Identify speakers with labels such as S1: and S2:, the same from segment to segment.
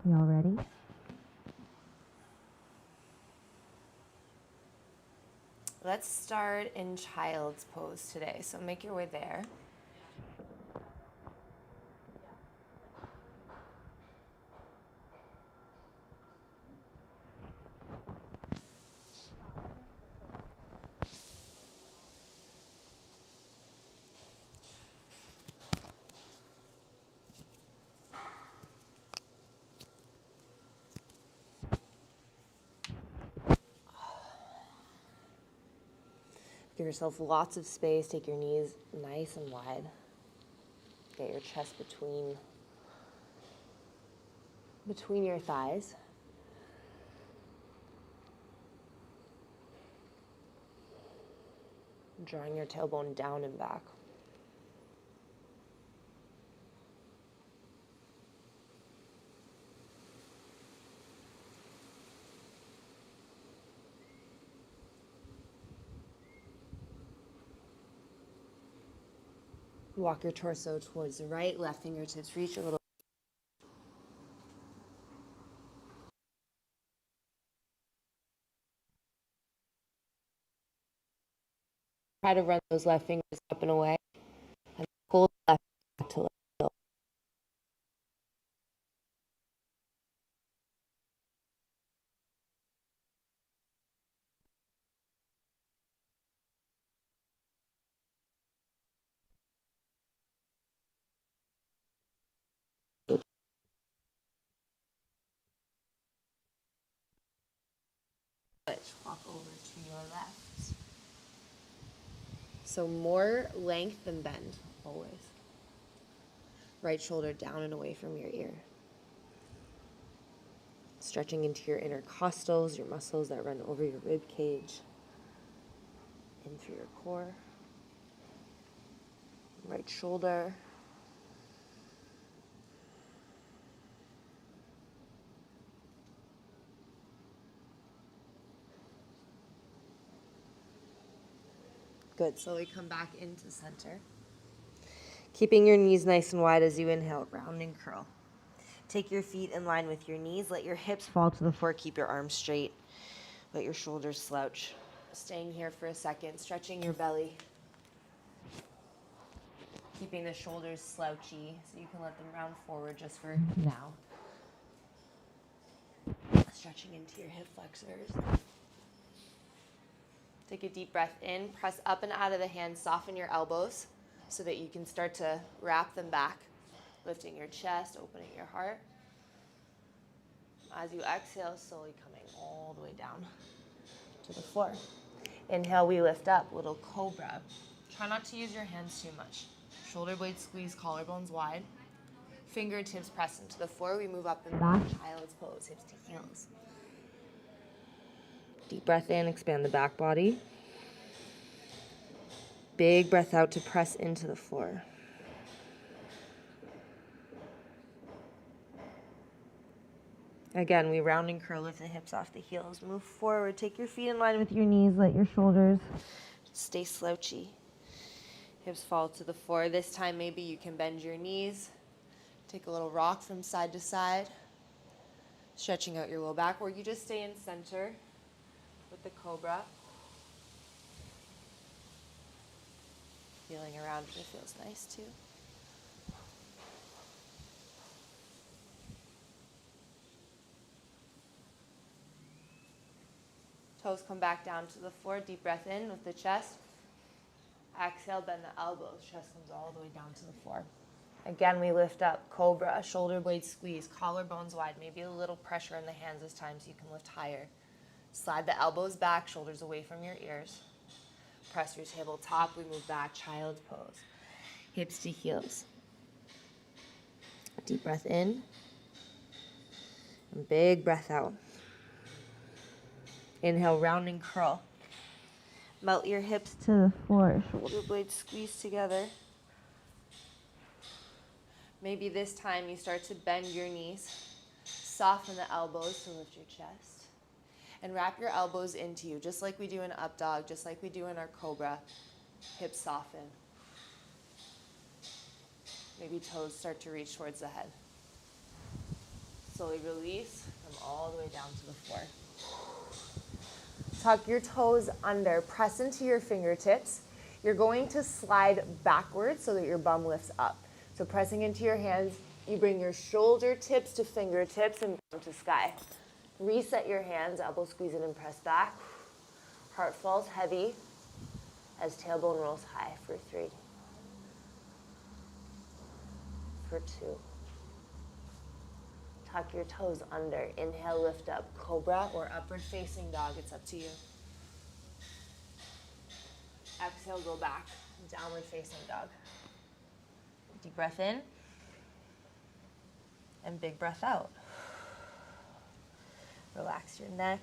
S1: Y'all ready? Let's start in child's pose today. So make your way there. Give yourself lots of space. Take your knees nice and wide. Get your chest between your thighs. Drawing your tailbone down and back. Walk your torso towards the right, left fingertips reach a little. Try to run those left fingers up and away. And pull the left back to left heel. Walk over to your left. So more length than bend, always. Right shoulder down and away from your ear. Stretching into your intercostals, your muscles that run over your rib cage, in through your core. Right shoulder. Good. Slowly come back into center. Keeping your knees nice and wide as you inhale, round and curl. Take your feet in line with your knees. Let your hips fall to the floor. Keep your arms straight. Let your shoulders slouch. Staying here for a second, stretching your belly. Keeping the shoulders slouchy so you can let them round forward just for now. Stretching into your hip flexors. Take a deep breath in. Press up and out of the hands. Soften your elbows so that you can start to wrap them back. Lifting your chest, opening your heart. As you exhale, slowly coming all the way down to the floor. Inhale, we lift up, little cobra. Try not to use your hands too much. Shoulder blades squeeze, collarbones wide. Fingertips press into the floor. We move up and back, child's pose, hips to heels. Deep breath in, expand the back body. Big breath out to press into the floor. Again, we round and curl, lift the hips off the heels. Move forward, take your feet in line with your knees, let your shoulders stay slouchy. Hips fall to the floor. This time maybe you can bend your knees. Take a little rock from side to side. Stretching out your low back, or you just stay in center with the cobra. Feeling around it feels nice too. Toes come back down to the floor. Deep breath in with the chest. Exhale, bend the elbows. Chest comes all the way down to the floor. Again, we lift up, cobra, shoulder blades squeeze, collarbones wide, maybe a little pressure in the hands this time so you can lift higher. Slide the elbows back, shoulders away from your ears. Press your tabletop, we move back, child's pose. Hips to heels. Deep breath in, and big breath out. Inhale, round and curl. Melt your hips to the floor, shoulder blades squeeze together. Maybe this time you start to bend your knees, soften the elbows to lift your chest, and wrap your elbows into you, just like we do in up dog, just like we do in our cobra. Hips soften. Maybe toes start to reach towards the head. Slowly release, come all the way down to the floor. Tuck your toes under, press into your fingertips. You're going to slide backwards so that your bum lifts up. So pressing into your hands, you bring your shoulder tips to fingertips and down to sky. Reset your hands, elbow squeeze in and press back. Heart falls heavy as tailbone rolls high for 3, for 2. Tuck your toes under. Inhale, lift up, cobra or upward facing dog. It's up to you. Exhale, go back, downward facing dog. Deep breath in and big breath out. Relax your neck.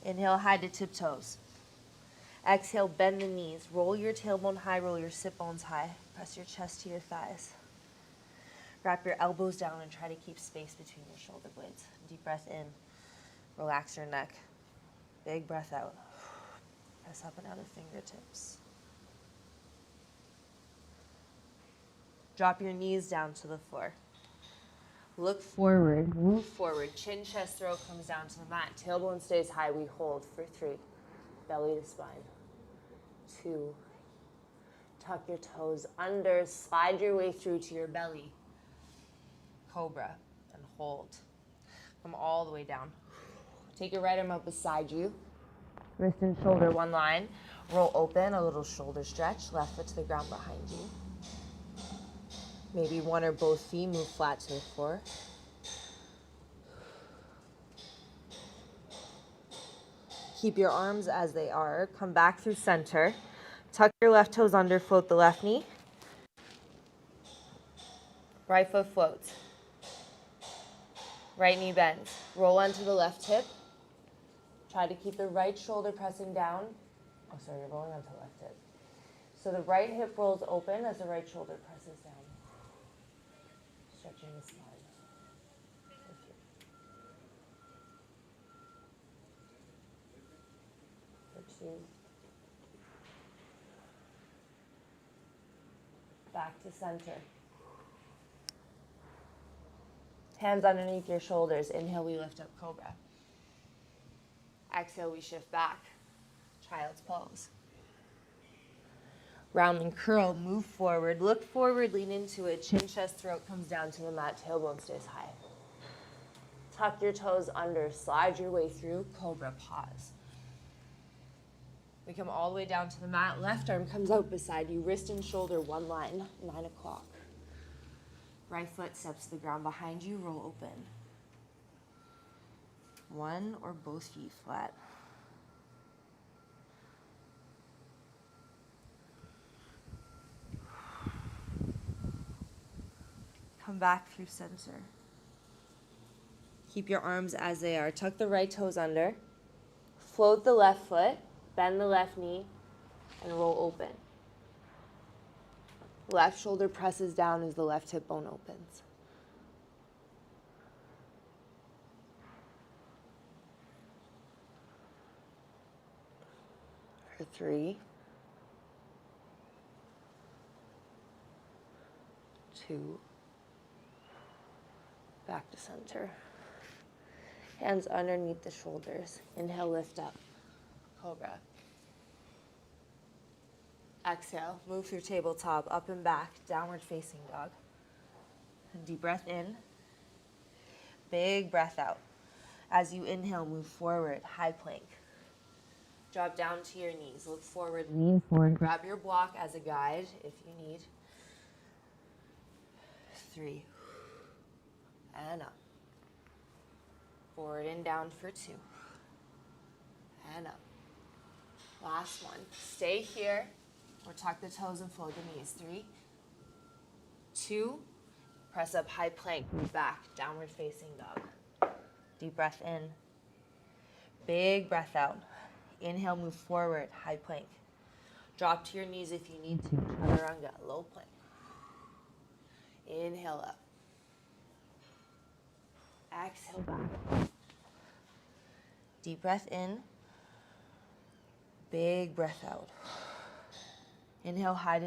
S1: Inhale, high to tiptoes. Exhale, bend the knees. Roll your tailbone high, roll your sit bones high. Press your chest to your thighs. Wrap your elbows down and try to keep space between your shoulder blades. Deep breath in. Relax your neck. Big breath out. Press up and out of fingertips. Drop your knees down to the floor. Look forward, move forward. Chin, chest, throat comes down to the mat. Tailbone stays high. We hold for 3. Belly to spine. 2. Tuck your toes under. Slide your way through to your belly. Cobra and hold. Come all the way down. Take your right arm up beside you. Wrist and shoulder one line. Roll open, a little shoulder stretch. Left foot to the ground behind you. Maybe one or both feet move flat to the floor. Keep your arms as they are. Come back through center. Tuck your left toes under, float the left knee. Right foot floats. Right knee bends. Roll onto the left hip. Try to keep the right shoulder pressing down. Oh, sorry, you're rolling onto the left hip. So the right hip rolls open as the right shoulder presses down. Stretching the spine. For 2. Back to center. Hands underneath your shoulders. Inhale, we lift up cobra. Exhale, we shift back. Child's pose. Round and curl, move forward. Look forward, lean into it. Chin, chest, throat comes down to the mat. Tailbone stays high. Tuck your toes under. Slide your way through. Cobra, pause. We come all the way down to the mat. Left arm comes out beside you. Wrist and shoulder, one line. 9 o'clock. Right foot steps to the ground behind you. Roll open. One or both feet flat. Come back through center. Keep your arms as they are. Tuck the right toes under. Float the left foot. Bend the left knee. And roll open. Left shoulder presses down as the left hip bone opens. For 3, 2, back to center. Hands underneath the shoulders. Inhale, lift up. Cobra. Exhale, move through tabletop, up and back, downward facing dog. Deep breath in. Big breath out. As you inhale, move forward, high plank. Drop down to your knees. Look forward, lean forward. Grab your block as a guide if you need. 3. And up. Forward and down for 2. And up. Last one. Stay here or tuck the toes and float the knees. 3, 2. Press up, high plank. Move back, downward facing dog. Deep breath in. Big breath out. Inhale, move forward, high plank. Drop to your knees if you need to. Chaturanga, low plank. Inhale up. Exhale back. Deep breath in. Big breath out. Inhale, high to